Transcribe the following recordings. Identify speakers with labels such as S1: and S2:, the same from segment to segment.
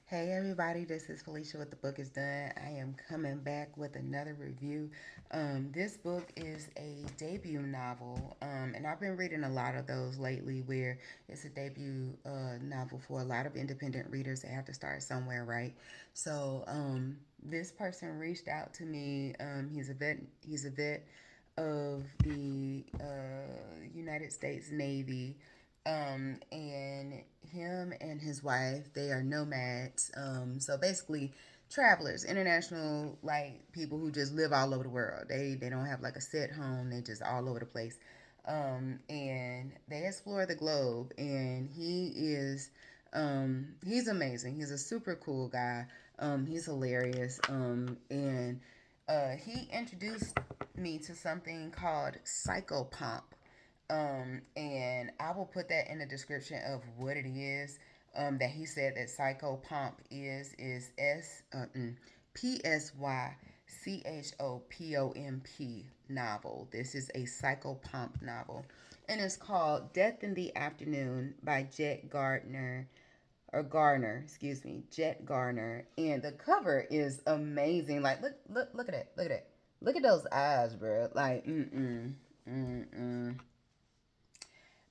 S1: Hey everybody, this is Felicia with The Book is Done. I am coming back with another review. This book is a debut novel, and I've been reading a lot of those lately where it's a debut novel for a lot of independent readers. They have to start somewhere, right? So this person reached out to me. He's a vet. He's a vet of the United States Navy, and him and his wife, they are nomads. So basically, travelers, international, like people who just live all over the world. They don't have like a set home. They just all over the place. And they explore the globe. And he's amazing. He's a super cool guy. He's hilarious. And he introduced me to something called Psychopomp. And I will put that in the description of what it is. That he said that Psychopomp is Psychopomp novel. This is a Psychopomp novel, and it's called Death in the Afternoon by Jet Gardner or Garner, excuse me, Jet Garner. And the cover is amazing. Like look at it. Look at it. Look at those eyes, bro. Like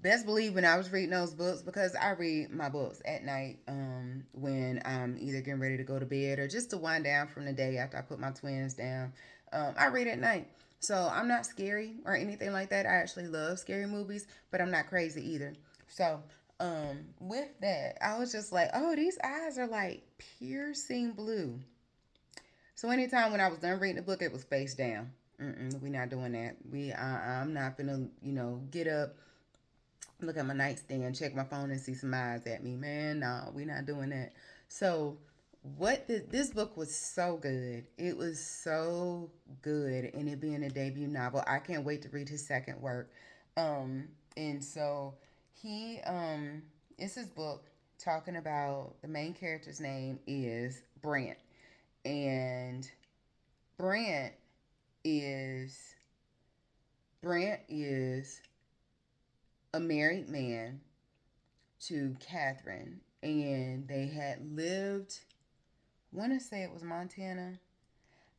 S1: best believe when I was reading those books, because I read my books at night when I'm either getting ready to go to bed or just to wind down from the day after I put my twins down. I read at night. So I'm not scary or anything like that. I actually love scary movies, but I'm not crazy either. So with that, I was just like, oh, these eyes are like piercing blue. So anytime when I was done reading the book, it was face down. We not doing that. I'm not gonna, get up, look at my nightstand, check my phone, and see some eyes at me. Man, no, we not doing that. So this book was so good. It was so good, and it being a debut novel, I can't wait to read his second work. And so he it's his book talking about the main character's name is Brant, and Brant is Brant is a married man to Catherine, and they had lived. I want to say it was Montana.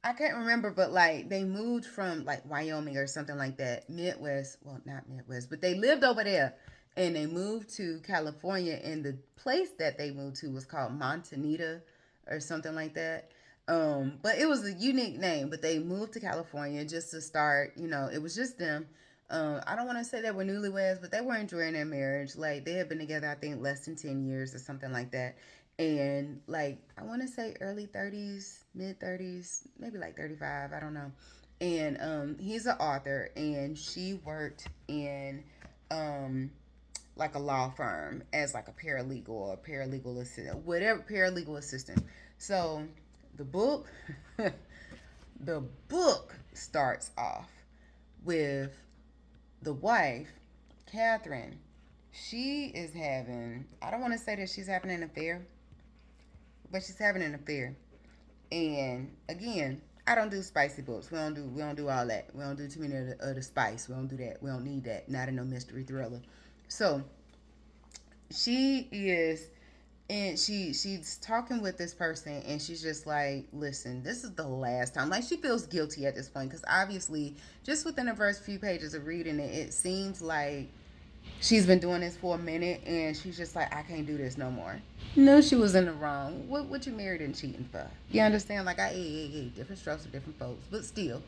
S1: I can't remember, but like they moved from like Wyoming or something like that, Midwest. Well, not Midwest, but they lived over there, and they moved to California. And the place that they moved to was called Montanita or something like that. But it was a unique name. But they moved to California just to start. It was just them. I don't want to say they were newlyweds, but they were enjoying their marriage. Like they had been together, I think, less than 10 years or something like that. And like I want to say early 30s, mid 30s, maybe like 35. I don't know. And he's an author, and she worked in um, like a law firm as like a paralegal or a paralegal assistant, whatever paralegal assistant. So the book, the book starts off with the wife, Catherine. She is having, I don't want to say that she's having an affair, but she's having an affair. And again, I don't do spicy books. We don't do all that. We don't do too many of the spice. We don't do that. We don't need that. Not in no mystery thriller. So she is, and she's talking with this person, and she's just like, listen, this is the last time. Like she feels guilty at this point, because obviously just within the first few pages of reading it, it seems like she's been doing this for a minute, and she's just like, I can't do this no more. No, she was in the wrong. What you married and cheating for? You understand? Like hey, different strokes for different folks, but still,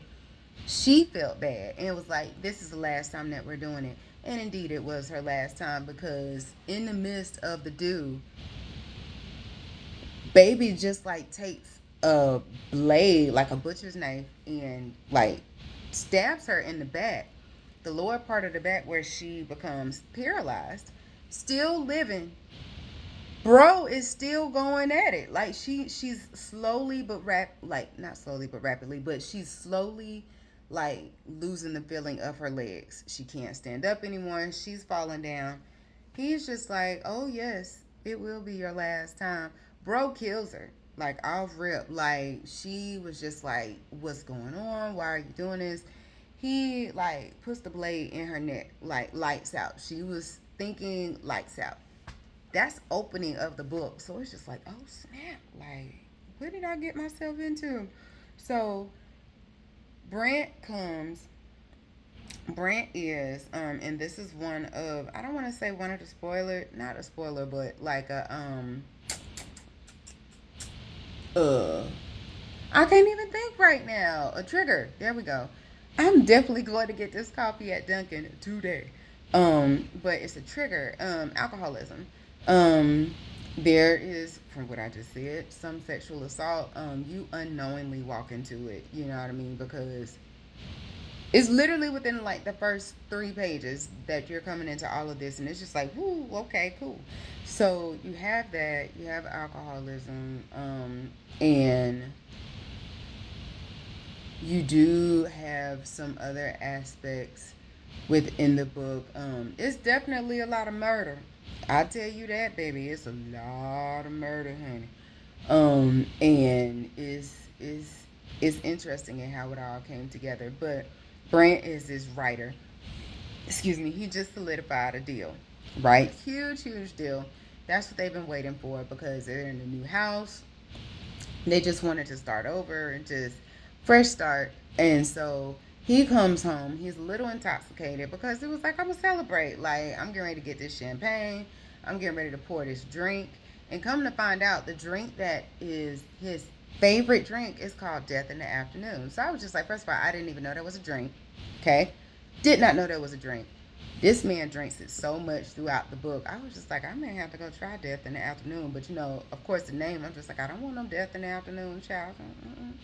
S1: she felt bad, and it was like, this is the last time that we're doing it. And indeed, it was her last time, because in the midst of the do, baby just like takes a blade, like a butcher's knife, and like stabs her in the back, the lower part of the back where she becomes paralyzed. Still living, bro is still going at it. Like she's slowly but like not slowly but rapidly, but she's slowly like losing the feeling of her legs. She can't stand up anymore. She's falling down. He's just like, oh yes, it will be your last time. Bro kills her like off rip. Like she was just like, what's going on? Why are you doing this? He like puts the blade in her neck, like lights out. She was thinking lights out. That's opening of the book. So it's just like, oh snap, like what did I get myself into? So Brent comes. Brent is, and this is one of, I don't want to say one of the spoiler, not a spoiler, but like uh, I can't even think right now. A trigger. There we go. I'm definitely going to get this copy at Dunkin' today. But it's a trigger. Alcoholism. Um, there is, from what I just said, some sexual assault. You unknowingly walk into it. You know what I mean? Because it's literally within like the first 3 pages that you're coming into all of this, and it's just like, whoo, okay, cool. So you have that. You have alcoholism. And you do have some other aspects within the book. It's definitely a lot of murder. I tell you that, baby. It's a lot of murder, honey. And it's interesting in how it all came together. But Brant is this writer. Excuse me. He just solidified a deal, right? Huge, huge deal. That's what they've been waiting for because they're in a new house. They just wanted to start over and just fresh start. And so he comes home. He's a little intoxicated because it was like, I'm gonna celebrate. Like, I'm getting ready to get this champagne. I'm getting ready to pour this drink. And come to find out, the drink that is his favorite drink is called Death in the Afternoon. So I was just like, first of all, I didn't even know there was a drink. Okay, did not know there was a drink. This man drinks it so much throughout the book. I was just like, I may have to go try Death in the Afternoon. But, of course, the name, I'm just like, I don't want no Death in the Afternoon, child. Mm-mm.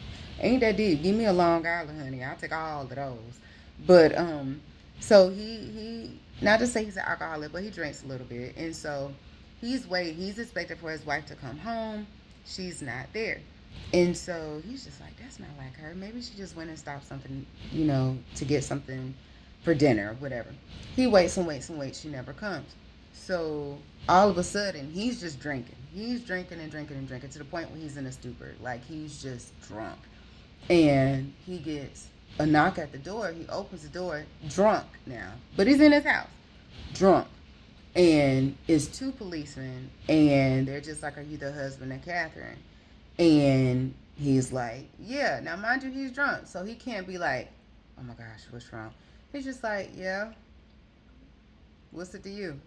S1: Ain't that deep. Give me a Long Island, honey. I'll take all of those. But, so he not to say he's an alcoholic, but he drinks a little bit. And so he's expected for his wife to come home. She's not there. And so he's just like, that's not like her. Maybe she just went and stopped something, to get something for dinner or whatever. He waits and waits and waits. She never comes. So all of a sudden, he's just drinking. He's drinking and drinking and drinking to the point where he's in a stupor. Like he's just drunk. And he gets a knock at the door. He opens the door, drunk now. But he's in his house, drunk. And it's 2 policemen. And they're just like, are you the husband of Catherine? And he's like, yeah. Now, mind you, he's drunk. So he can't be like, oh my gosh, what's wrong? He's just like, yeah, what's it to you?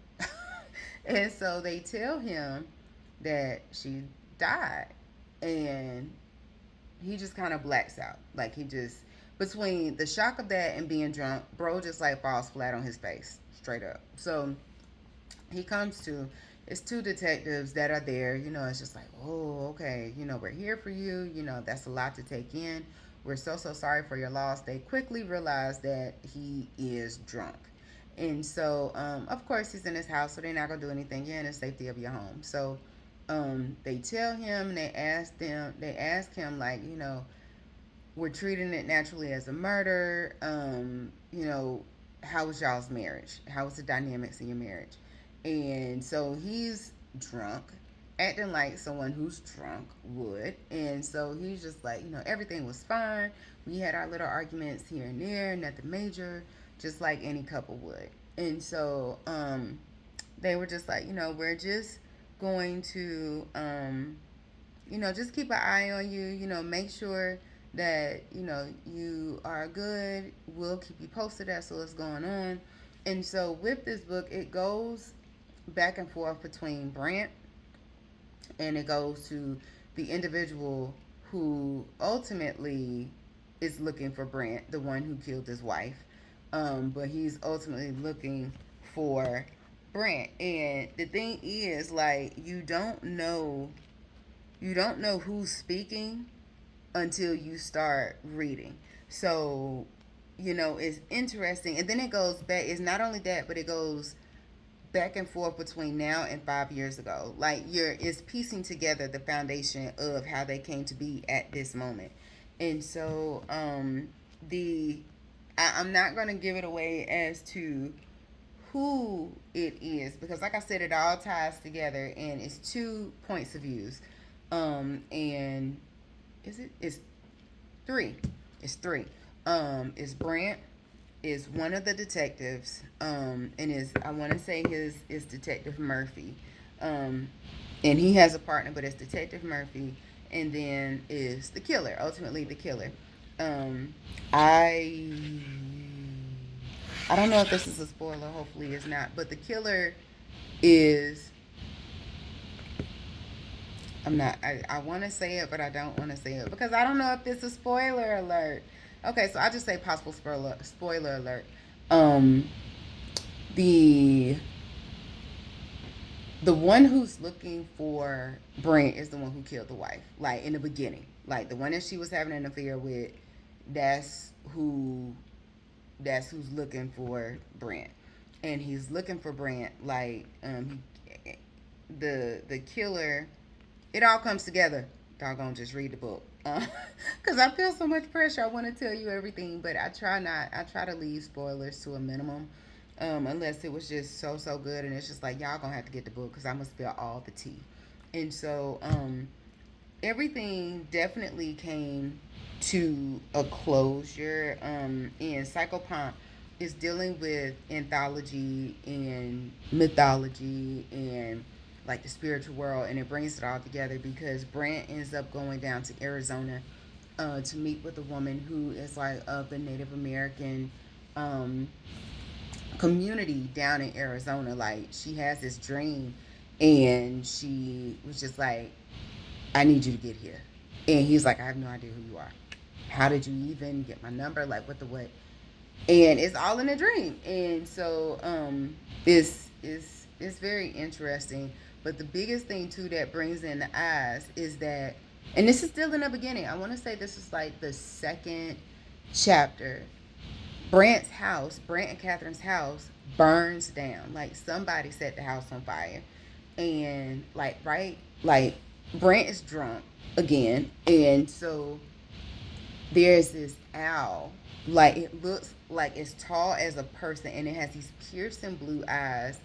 S1: And so they tell him that she died. And he just kind of blacks out. Like he just, between the shock of that and being drunk, bro just like falls flat on his face, straight up. So he comes to, it's 2 detectives that are there. It's just like, oh, okay, we're here for you. That's a lot to take in. We're so, so sorry for your loss. They quickly realize that he is drunk. And so, of course, he's in his house, so they're not going to do anything. You're in the safety of your home. So, they tell him, and they ask him, like, we're treating it naturally as a murder. How was y'all's marriage? How was the dynamics in your marriage? And so he's drunk, acting like someone who's drunk would. And so he's just like, everything was fine. We had our little arguments here and there, nothing major, just like any couple would. And so they were just like, we're just going to, just keep an eye on you, make sure that, you are good. We'll keep you posted as to what's going on. And so with this book, it goes back and forth between Brant and it goes to the individual who ultimately is looking for Brant, the one who killed his wife. But he's ultimately looking for Brant. And the thing is, like, you don't know who's speaking until you start reading. So, it's interesting. And then it goes back. It's not only that, but it goes back and forth between now and 5 years ago. Like it's piecing together the foundation of how they came to be at this moment. And so I'm not gonna give it away as to who it is because like I said, it all ties together and it's 2 points of views. And it's three. It's three. It's Brant is one of the detectives, and is I want to say his is Detective Murphy. Um, and he has a partner, but it's Detective Murphy, and then is the killer, ultimately the killer. Um, I I don't know if this is a spoiler. Hopefully, it's not. But the killer is, I'm not. I want to say it, but I don't want to say it because I don't know if this is a spoiler alert. Okay, so I just say possible spoiler alert. Um, the the one who's looking for Brent is the one who killed the wife. Like in the beginning, like the one that she was having an affair with. That's who. That's who's looking for Brent, and he's looking for Brent. Like the killer, it all comes together. Doggone, just read the book. Because I feel so much pressure. I want to tell you everything, but I try not. I try to leave spoilers to a minimum, unless it was just so good, and it's just like y'all gonna have to get the book because I'm gonna spill all the tea. And so, everything definitely came to a closure. And Psychopomp is dealing with anthology and mythology and like the spiritual world, and it brings it all together because Brant ends up going down to Arizona to meet with a woman who is like of the Native American um, community down in Arizona. Like she has this dream, and she was just like, I need you to get here. And he's like, I have no idea who you are. How did you even get my number? Like, what the what? And it's all in a dream. And so, it's very interesting. But the biggest thing too that brings in the eyes is that, and this is still in the beginning. I want to say this is like the second chapter. Brant and Catherine's house burns down. Like somebody set the house on fire. And like, right? Like Brant is drunk again. And so there's this owl. Like it looks like it's tall as a person, and it has these piercing blue eyes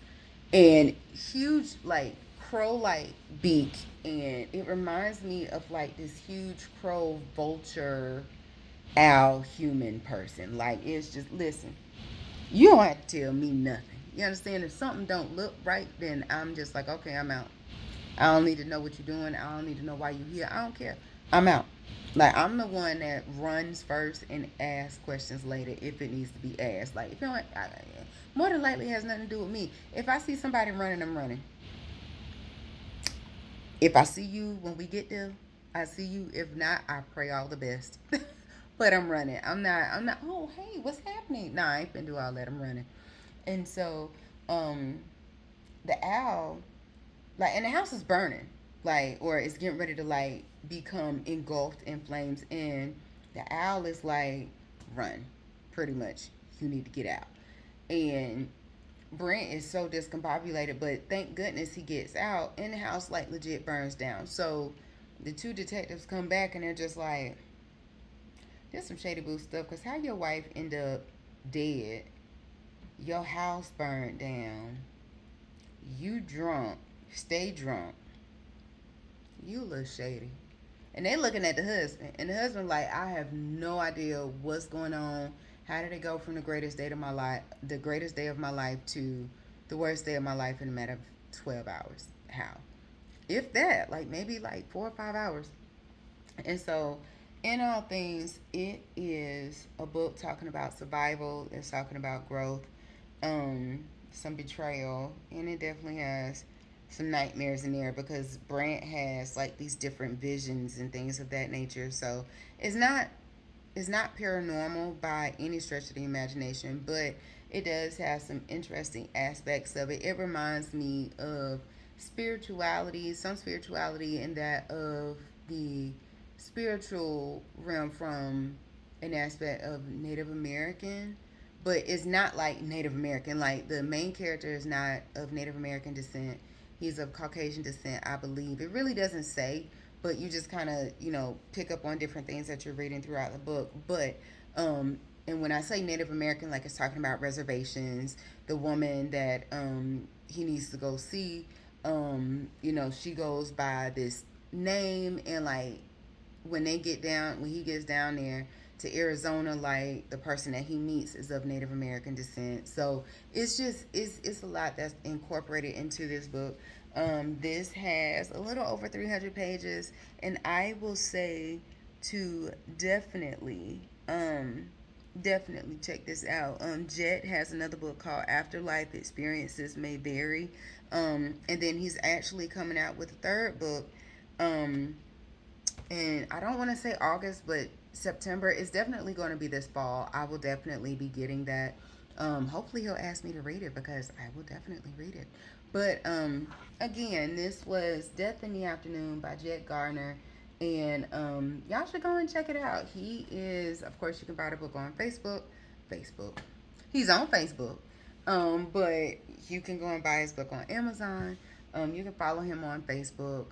S1: and huge like crow like beak, and it reminds me of like this huge crow vulture owl human person. Like it's just, listen, you don't have to tell me nothing. You understand? If something don't look right, then I'm just like, okay, I'm out. I don't need to know what you're doing. I don't need to know why you're here. I don't care. I'm out. Like I'm the one that runs first and asks questions later if it needs to be asked. Like if you know what, more than likely has nothing to do with me. If I see somebody running, I'm running. If I see you when we get there, I see you. If not, I pray all the best. But I'm running. I'm not. I'm not. Oh hey, what's happening? Nah, I ain't been do all that. I'm running. And so, um, the owl, like, and the house is burning, like, or it's getting ready to like become engulfed in flames, and the owl is like, run, pretty much, you need to get out. And Brent is so discombobulated, but thank goodness he gets out, and the house like legit burns down. So the two detectives come back, and they're just like, there's some shady boo stuff, because how your wife end up dead, your house burned down, you drunk, stay drunk, you a little shady. And they looking at the husband, and the husband like, I have no idea what's going on. How did it go from the greatest day of my life, to the worst day of my life in a matter of 12 hours? How? If that, like maybe like 4 or 5 hours. And so, in all things, it is a book talking about survival. It's talking about growth, some betrayal, and it definitely has some nightmares in there because Brant has like these different visions and things of that nature. So it's not it's not paranormal by any stretch of the imagination, but it does have some interesting aspects of it. It reminds me of spirituality, some spirituality in that of the spiritual realm from an aspect of Native American, but it's not like Native American. Like the main character is not of Native American descent. He's of Caucasian descent, I believe. It really doesn't say, but you just kind of, pick up on different things that you're reading throughout the book. But and when I say Native American, like it's talking about reservations. The woman that he needs to go see, she goes by this name, and like when he gets down there to Arizona, like the person that he meets is of Native American descent. So it's just it's a lot that's incorporated into this book. This has a little over 300 pages, and I will say to definitely check this out. Jet has another book called Afterlife Experiences May Vary. And then he's actually coming out with a third book. Um, and I don't want to say August, but September is definitely going to be this fall. I will definitely be getting that. Hopefully he'll ask me to read it because I will definitely read it. But again, this was Death in the Afternoon by Jet Garner. And y'all should go and check it out. He is, of course, you can buy the book on Facebook. Facebook. He's on Facebook. But you can go and buy his book on Amazon. You can follow him on Facebook.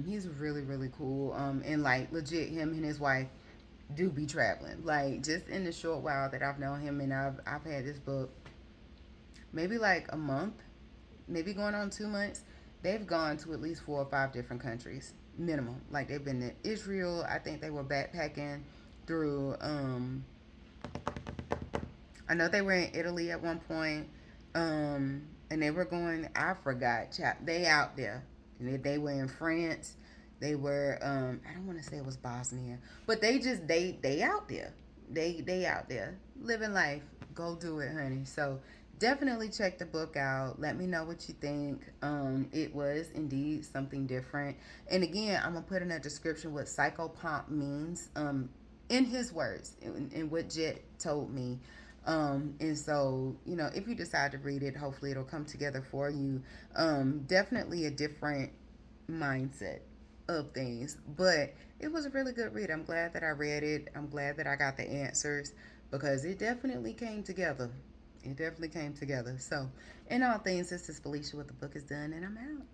S1: He's really, really cool. And like legit, him and his wife do be traveling. Like just in the short while that I've known him, and I've had this book maybe like a month, maybe going on 2 months. They've gone to at least 4 or 5 different countries minimum. Like they've been to Israel. I think they were backpacking through. I know they were in Italy at one point. And they were going. I forgot. They out there. They were in France. They were. I don't want to say it was Bosnia, but they out there. They out there living life. Go do it, honey. So definitely check the book out. Let me know what you think. It was indeed something different. And again, I'm gonna put in a description what psychopomp means. In his words, in what Jet told me. And so, if you decide to read it, hopefully it'll come together for you. Definitely a different mindset of things, but it was a really good read. I'm glad that I read it. I'm glad that I got the answers because it definitely came together. It definitely came together. So, in all things, this is Felicia with The Book Is Done, and I'm out.